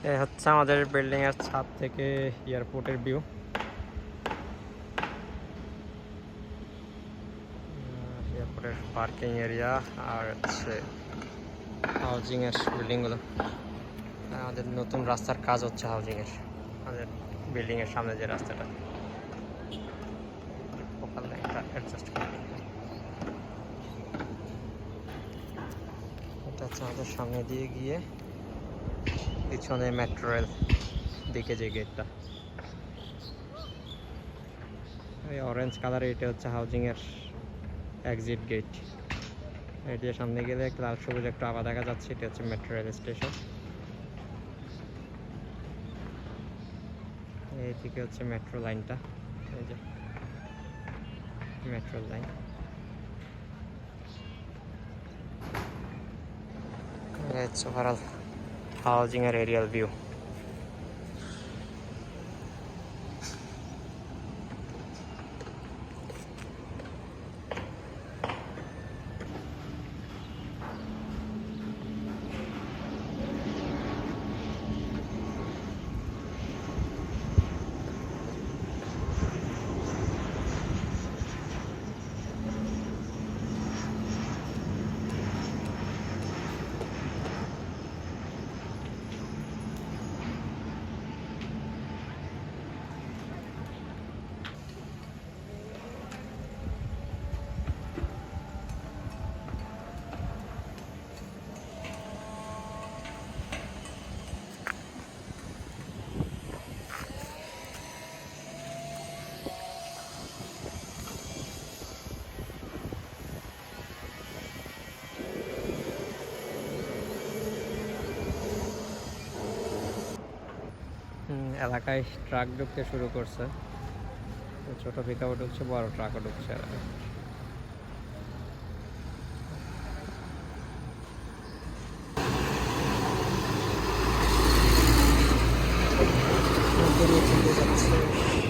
এই হচ্ছে আমাদের বিল্ডিং এর ছাদ থেকে এয়ারপোর্টের ভিউ। এয়ারপোর্টের পার্কিং এরিয়া আর হচ্ছে হাউজিং এর বিল্ডিং গুলো। আমাদের নতুন রাস্তার কাজ হচ্ছে হাউজিং এর, আমাদের বিল্ডিং এর সামনে যে রাস্তাটা ফোকাল লাইনটা অ্যাডজাস্ট করে। এটা হচ্ছে আমাদের সামনে দিয়ে গিয়ে পিছনে মেট্রো রেল দিকে যে গেটটা, এই অরেঞ্জ কালার, এটা হচ্ছে হাউজিং এর এক্সিট গেট। এটির সামনে গেলে একটা লাল সবুজ একটা আভা দেখা যাচ্ছে, এটা হচ্ছে মেট্রো রেল স্টেশন। এইদিকে হচ্ছে মেট্রো লাইনটা, এই যে metro line. It's overall housing আর aerial view. এলাকায় ট্রাক ঢুকতে শুরু করছে, ছোট পিকআপও ঢুকছে, বড় ট্রাকও ঢুকছে এলাকায়। চলে যাচ্ছে।